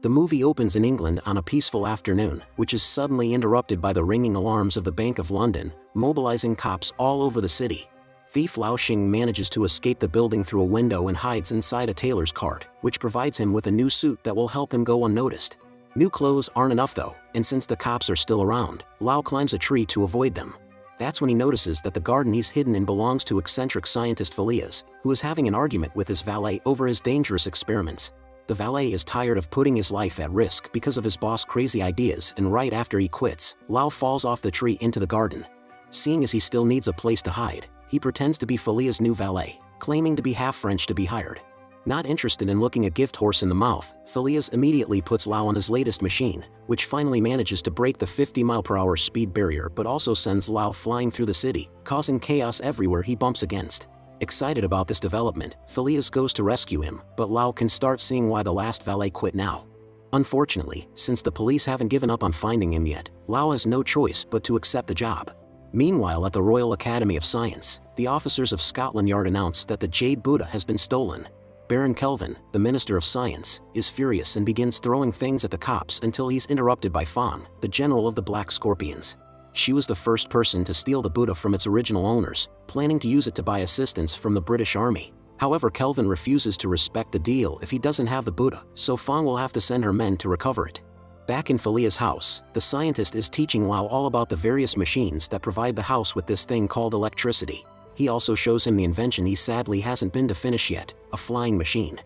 The movie opens in England on a peaceful afternoon, which is suddenly interrupted by the ringing alarms of the Bank of London, mobilizing cops all over the city. Thief Lao Xing manages to escape the building through a window and hides inside a tailor's cart, which provides him with a new suit that will help him go unnoticed. New clothes aren't enough though, and since the cops are still around, Lao climbs a tree to avoid them. That's when he notices that the garden he's hidden in belongs to eccentric scientist Phileas, who is having an argument with his valet over his dangerous experiments. The valet is tired of putting his life at risk because of his boss' crazy ideas, and right after he quits, Lao falls off the tree into the garden. Seeing as he still needs a place to hide, he pretends to be Phileas' new valet, claiming to be half French to be hired. Not interested in looking a gift horse in the mouth, Phileas immediately puts Lao on his latest machine, which finally manages to break the 50-mile-per-hour speed barrier but also sends Lao flying through the city, causing chaos everywhere he bumps against. Excited about this development, Phileas goes to rescue him, but Lao can start seeing why the last valet quit now. Unfortunately, since the police haven't given up on finding him yet, Lao has no choice but to accept the job. Meanwhile, at the Royal Academy of Science, the officers of Scotland Yard announce that the Jade Buddha has been stolen. Baron Kelvin, the Minister of Science, is furious and begins throwing things at the cops until he's interrupted by Fang, the General of the Black Scorpions. She was the first person to steal the Buddha from its original owners, planning to use it to buy assistance from the British Army. However, Kelvin refuses to respect the deal if he doesn't have the Buddha, so Fang will have to send her men to recover it. Back in Phileas' house, the scientist is teaching Lao all about the various machines that provide the house with this thing called electricity. He also shows him the invention he sadly hasn't been to finish yet, a flying machine.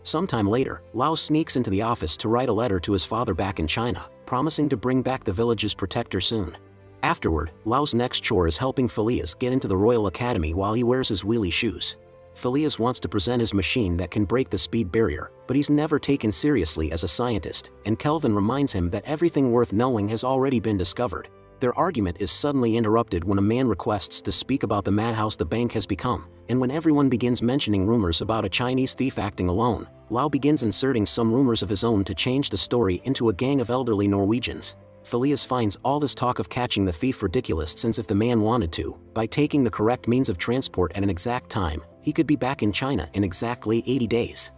Sometime later, Lao sneaks into the office to write a letter to his father back in China, promising to bring back the village's protector soon. Afterward, Lao's next chore is helping Phileas get into the Royal Academy while he wears his wheelie shoes. Phileas wants to present his machine that can break the speed barrier, but he's never taken seriously as a scientist, and Kelvin reminds him that everything worth knowing has already been discovered. Their argument is suddenly interrupted when a man requests to speak about the madhouse the bank has become, and when everyone begins mentioning rumors about a Chinese thief acting alone, Lao begins inserting some rumors of his own to change the story into a gang of elderly Norwegians. Phileas finds all this talk of catching the thief ridiculous, since if the man wanted to, by taking the correct means of transport at an exact time, he could be back in China in exactly 80 days.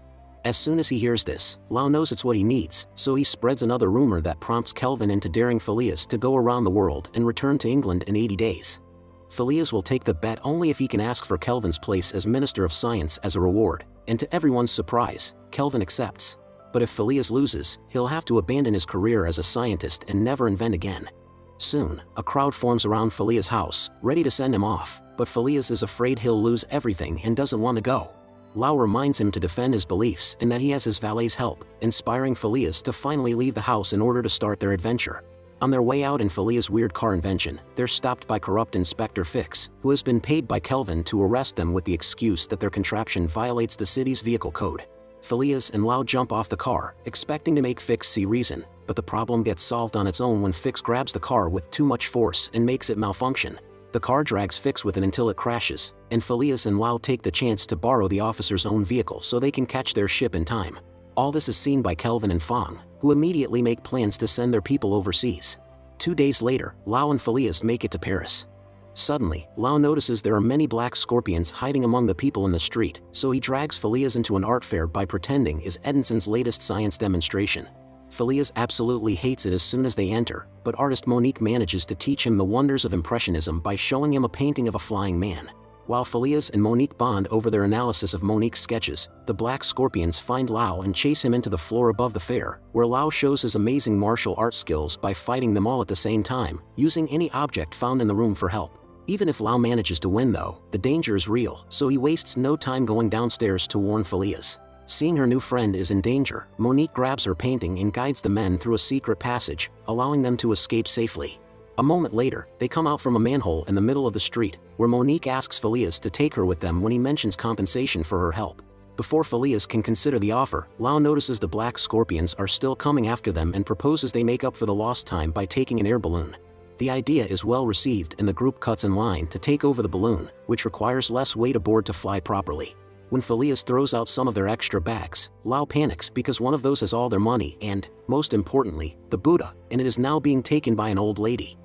As soon as he hears this, Lao knows it's what he needs, so he spreads another rumor that prompts Kelvin into daring Phileas to go around the world and return to England in 80 days. Phileas will take the bet only if he can ask for Kelvin's place as Minister of Science as a reward, and to everyone's surprise, Kelvin accepts. But if Phileas loses, he'll have to abandon his career as a scientist and never invent again. Soon, a crowd forms around Phileas' house, ready to send him off, but Phileas is afraid he'll lose everything and doesn't want to go. Lao reminds him to defend his beliefs and that he has his valet's help, inspiring Phileas to finally leave the house in order to start their adventure. On their way out in Phileas' weird car invention, they're stopped by corrupt Inspector Fix, who has been paid by Kelvin to arrest them with the excuse that their contraption violates the city's vehicle code. Phileas and Lao jump off the car, expecting to make Fix see reason, but the problem gets solved on its own when Fix grabs the car with too much force and makes it malfunction. The car drags Fix with it until it crashes, and Phileas and Lao take the chance to borrow the officer's own vehicle so they can catch their ship in time. All this is seen by Kelvin and Fang, who immediately make plans to send their people overseas. 2 days later, Lao and Phileas make it to Paris. Suddenly, Lao notices there are many black scorpions hiding among the people in the street, so he drags Phileas into an art fair by pretending is Edison's latest science demonstration. Phileas absolutely hates it as soon as they enter, but artist Monique manages to teach him the wonders of Impressionism by showing him a painting of a flying man. While Phileas and Monique bond over their analysis of Monique's sketches, the black scorpions find Lao and chase him into the floor above the fair, where Lao shows his amazing martial art skills by fighting them all at the same time, using any object found in the room for help. Even if Lao manages to win though, the danger is real, so he wastes no time going downstairs to warn Phileas. Seeing her new friend is in danger, Monique grabs her painting and guides the men through a secret passage, allowing them to escape safely. A moment later, they come out from a manhole in the middle of the street, where Monique asks Phileas to take her with them when he mentions compensation for her help. Before Phileas can consider the offer, Lao notices the black scorpions are still coming after them and proposes they make up for the lost time by taking an air balloon. The idea is well received and the group cuts in line to take over the balloon, which requires less weight aboard to fly properly. When Phileas throws out some of their extra bags, Lao panics because one of those has all their money and, most importantly, the Buddha, and it is now being taken by an old lady.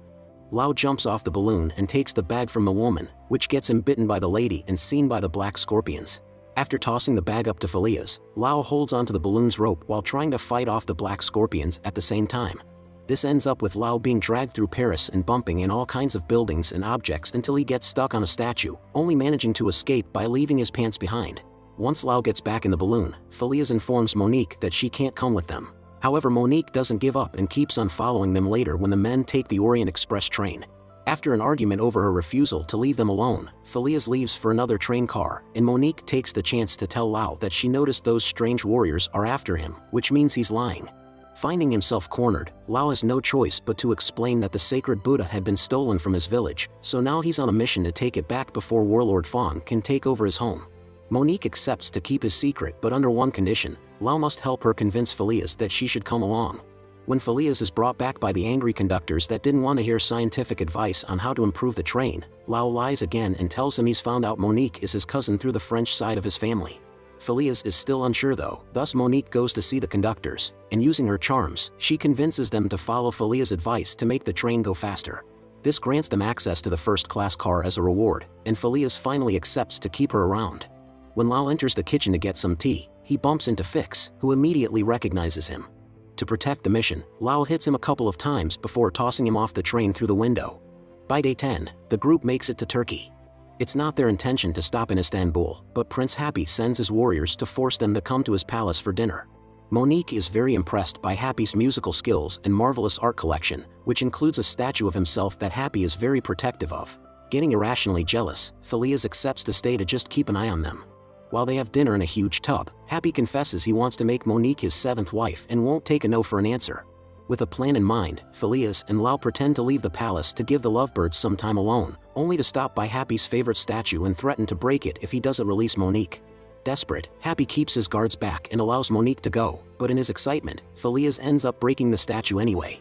Lao jumps off the balloon and takes the bag from the woman, which gets him bitten by the lady and seen by the black scorpions. After tossing the bag up to Phileas, Lau holds onto the balloon's rope while trying to fight off the black scorpions at the same time. This ends up with Lau being dragged through Paris and bumping in all kinds of buildings and objects until he gets stuck on a statue, only managing to escape by leaving his pants behind. Once Lau gets back in the balloon, Phileas informs Monique that she can't come with them. However, Monique doesn't give up and keeps on following them later when the men take the Orient Express train. After an argument over her refusal to leave them alone, Phileas leaves for another train car, and Monique takes the chance to tell Lau that she noticed those strange warriors are after him, which means he's lying. Finding himself cornered, Lau has no choice but to explain that the sacred Buddha had been stolen from his village, so now he's on a mission to take it back before Warlord Fong can take over his home. Monique accepts to keep his secret, but under one condition: Lau must help her convince Phileas that she should come along. When Phileas is brought back by the angry conductors that didn't want to hear scientific advice on how to improve the train, Lau lies again and tells him he's found out Monique is his cousin through the French side of his family. Phileas is still unsure though, thus Monique goes to see the conductors, and using her charms, she convinces them to follow Phileas' advice to make the train go faster. This grants them access to the first-class car as a reward, and Phileas finally accepts to keep her around. When Lau enters the kitchen to get some tea, he bumps into Fix, who immediately recognizes him. To protect the mission, Lau hits him a couple of times before tossing him off the train through the window. By day 10, the group makes it to Turkey. It's not their intention to stop in Istanbul, but Prince Happy sends his warriors to force them to come to his palace for dinner. Monique is very impressed by Happy's musical skills and marvelous art collection, which includes a statue of himself that Happy is very protective of. Getting irrationally jealous, Phileas accepts to stay to just keep an eye on them. While they have dinner in a huge tub, Happy confesses he wants to make Monique his seventh wife and won't take a no for an answer. With a plan in mind, Phileas and Lau pretend to leave the palace to give the lovebirds some time alone, only to stop by Happy's favorite statue and threaten to break it if he doesn't release Monique. Desperate, Happy keeps his guards back and allows Monique to go, but in his excitement, Phileas ends up breaking the statue anyway.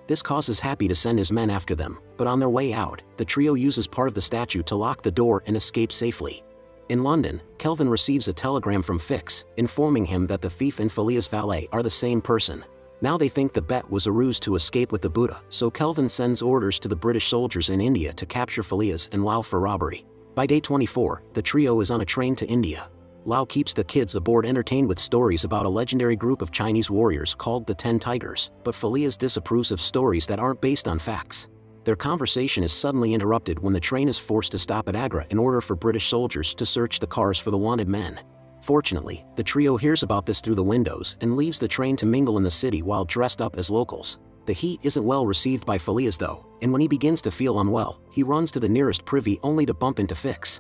This causes Happy to send his men after them, but on their way out, the trio uses part of the statue to lock the door and escape safely. In London, Kelvin receives a telegram from Fix, informing him that the thief and Phileas' valet are the same person. Now they think the bet was a ruse to escape with the Buddha, so Kelvin sends orders to the British soldiers in India to capture Phileas and Lau for robbery. By day 24, the trio is on a train to India. Lau keeps the kids aboard entertained with stories about a legendary group of Chinese warriors called the 10 Tigers, but Phileas disapproves of stories that aren't based on facts. Their conversation is suddenly interrupted when the train is forced to stop at Agra in order for British soldiers to search the cars for the wanted men. Fortunately, the trio hears about this through the windows and leaves the train to mingle in the city while dressed up as locals. The heat isn't well received by Phileas though, and when he begins to feel unwell, he runs to the nearest privy only to bump into Fix.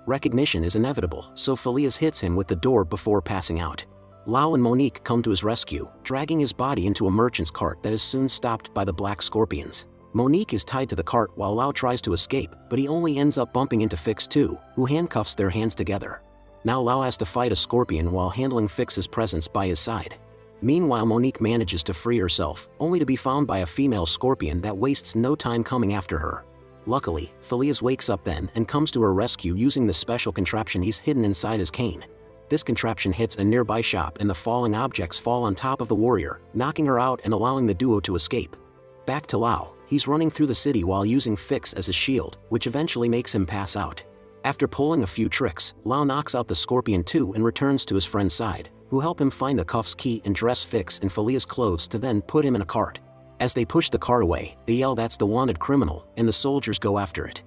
Recognition is inevitable, so Phileas hits him with the door before passing out. Lau and Monique come to his rescue, dragging his body into a merchant's cart that is soon stopped by the black scorpions. Monique is tied to the cart while Lau tries to escape, but he only ends up bumping into Fix too, who handcuffs their hands together. Now Lau has to fight a scorpion while handling Fix's presence by his side. Meanwhile, Monique manages to free herself, only to be found by a female scorpion that wastes no time coming after her. Luckily, Phileas wakes up then and comes to her rescue using the special contraption he's hidden inside his cane. This contraption hits a nearby shop and the falling objects fall on top of the warrior, knocking her out and allowing the duo to escape. Back to Lau, he's running through the city while using Fix as a shield, which eventually makes him pass out. After pulling a few tricks, Lau knocks out the scorpion too and returns to his friend's side, who help him find the cuffs key and dress Fix in Phileas' clothes to then put him in a cart. As they push the cart away, they yell that's the wanted criminal, and the soldiers go after it.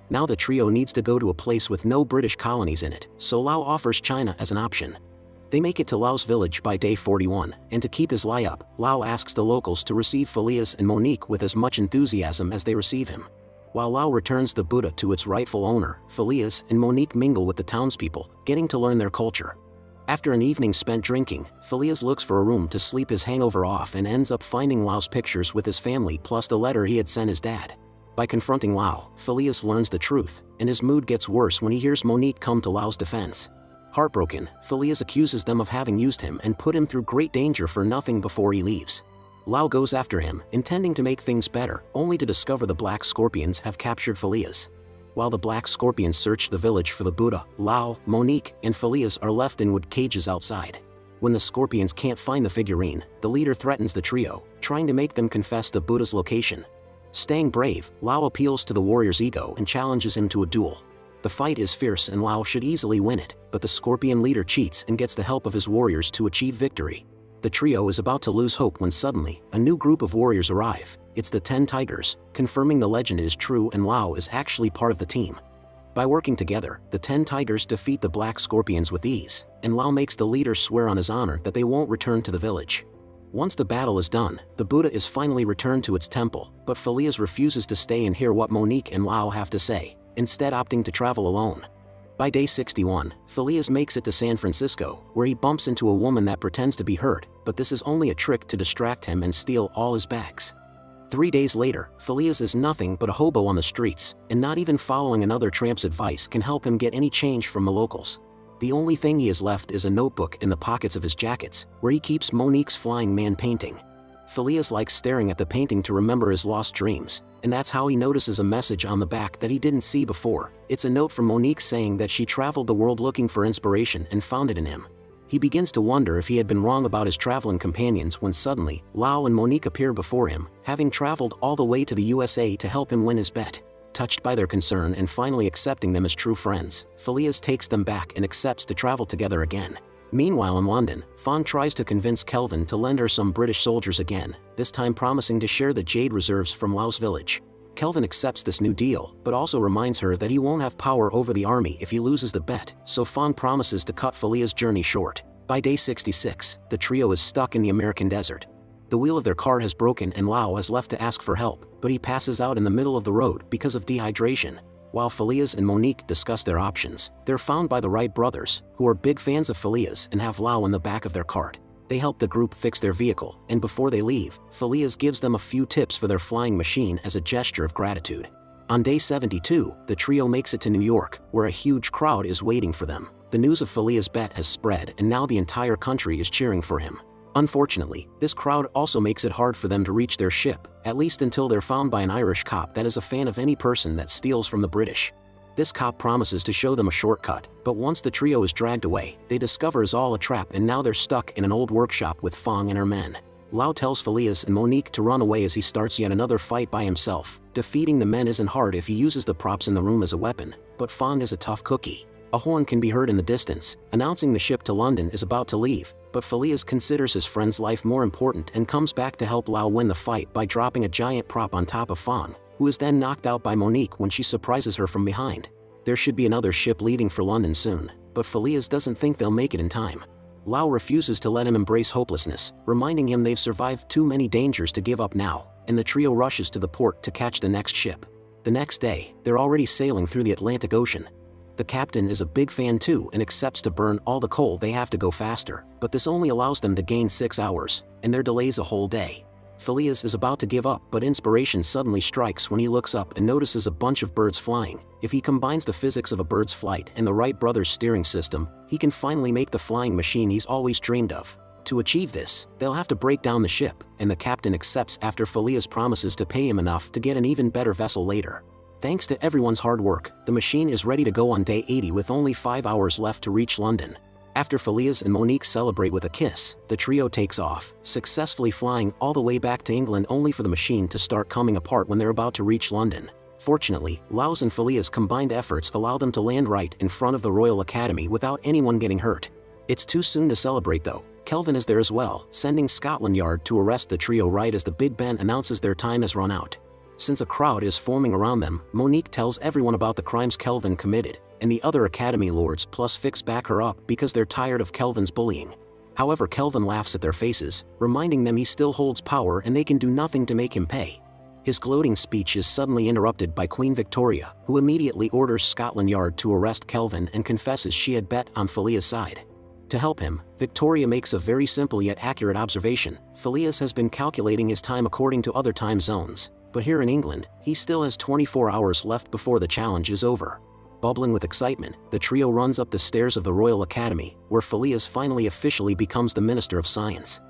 Now the trio needs to go to a place with no British colonies in it, so Lau offers China as an option. They make it to Lau's village by day 41, and to keep his lie up, Lau asks the locals to receive Phileas and Monique with as much enthusiasm as they receive him. While Lau returns the Buddha to its rightful owner, Phileas and Monique mingle with the townspeople, getting to learn their culture. After an evening spent drinking, Phileas looks for a room to sleep his hangover off and ends up finding Lau's pictures with his family plus the letter he had sent his dad. By confronting Lau, Phileas learns the truth, and his mood gets worse when he hears Monique come to Lau's defense. Heartbroken, Phileas accuses them of having used him and put him through great danger for nothing before he leaves. Lau goes after him, intending to make things better, only to discover the black scorpions have captured Phileas. While the black scorpions search the village for the Buddha, Lau, Monique, and Phileas are left in wood cages outside. When the scorpions can't find the figurine, the leader threatens the trio, trying to make them confess the Buddha's location. Staying brave, Lau appeals to the warrior's ego and challenges him to a duel. The fight is fierce and Lau should easily win it, but the Scorpion leader cheats and gets the help of his warriors to achieve victory. The trio is about to lose hope when suddenly, a new group of warriors arrive. It's the 10 Tigers, confirming the legend is true and Lau is actually part of the team. By working together, the 10 Tigers defeat the Black Scorpions with ease, and Lau makes the leader swear on his honor that they won't return to the village. Once the battle is done, the Buddha is finally returned to its temple, but Phileas refuses to stay and hear what Monique and Lau have to say, instead opting to travel alone. By day 61, Phileas makes it to San Francisco, where he bumps into a woman that pretends to be hurt, but this is only a trick to distract him and steal all his bags. 3 days later, Phileas is nothing but a hobo on the streets, and not even following another tramp's advice can help him get any change from the locals. The only thing he has left is a notebook in the pockets of his jackets, where he keeps Monique's flying man painting. Phileas likes staring at the painting to remember his lost dreams, and that's how he notices a message on the back that he didn't see before. It's a note from Monique saying that she traveled the world looking for inspiration and found it in him. He begins to wonder if he had been wrong about his traveling companions when suddenly, Lau and Monique appear before him, having traveled all the way to the USA to help him win his bet. Touched by their concern and finally accepting them as true friends, Phileas takes them back and accepts to travel together again. Meanwhile in London, Fawn tries to convince Kelvin to lend her some British soldiers again, this time promising to share the jade reserves from Lau's village. Kelvin accepts this new deal, but also reminds her that he won't have power over the army if he loses the bet, so Fawn promises to cut Phileas' journey short. By day 66, the trio is stuck in the American desert. The wheel of their car has broken and Lau has left to ask for help, but he passes out in the middle of the road because of dehydration. While Phileas and Monique discuss their options, they're found by the Wright brothers, who are big fans of Phileas and have Lau in the back of their cart. They help the group fix their vehicle, and before they leave, Phileas gives them a few tips for their flying machine as a gesture of gratitude. On day 72, the trio makes it to New York, where a huge crowd is waiting for them. The news of Phileas' bet has spread and now the entire country is cheering for him. Unfortunately, this crowd also makes it hard for them to reach their ship, at least until they're found by an Irish cop that is a fan of any person that steals from the British. This cop promises to show them a shortcut, but once the trio is dragged away, they discover it's all a trap and now they're stuck in an old workshop with Fong and her men. Lau tells Phileas and Monique to run away as he starts yet another fight by himself. Defeating the men isn't hard if he uses the props in the room as a weapon, but Fong is a tough cookie. A horn can be heard in the distance, announcing the ship to London is about to leave, but Phileas considers his friend's life more important and comes back to help Lau win the fight by dropping a giant prop on top of Fong, who is then knocked out by Monique when she surprises her from behind. There should be another ship leaving for London soon, but Phileas doesn't think they'll make it in time. Lau refuses to let him embrace hopelessness, reminding him they've survived too many dangers to give up now, and the trio rushes to the port to catch the next ship. The next day, they're already sailing through the Atlantic Ocean. The captain is a big fan too and accepts to burn all the coal they have to go faster, but this only allows them to gain 6 hours, and their delays a whole day. Phileas is about to give up, but inspiration suddenly strikes when he looks up and notices a bunch of birds flying. If he combines the physics of a bird's flight and the Wright brothers' steering system, he can finally make the flying machine he's always dreamed of. To achieve this, they'll have to break down the ship, and the captain accepts after Phileas promises to pay him enough to get an even better vessel later. Thanks to everyone's hard work, the machine is ready to go on day 80 with only 5 hours left to reach London. After Phileas and Monique celebrate with a kiss, the trio takes off, successfully flying all the way back to England only for the machine to start coming apart when they're about to reach London. Fortunately, Lau's and Phileas' combined efforts allow them to land right in front of the Royal Academy without anyone getting hurt. It's too soon to celebrate though. Kelvin is there as well, sending Scotland Yard to arrest the trio right as the Big Ben announces their time has run out. Since a crowd is forming around them, Monique tells everyone about the crimes Kelvin committed, and the other Academy Lords plus Fix back her up because they're tired of Kelvin's bullying. However, Kelvin laughs at their faces, reminding them he still holds power and they can do nothing to make him pay. His gloating speech is suddenly interrupted by Queen Victoria, who immediately orders Scotland Yard to arrest Kelvin and confesses she had bet on Phileas' side. To help him, Victoria makes a very simple yet accurate observation. Phileas has been calculating his time according to other time zones, but here in England, he still has 24 hours left before the challenge is over. Bubbling with excitement, the trio runs up the stairs of the Royal Academy, where Phileas finally officially becomes the Minister of Science.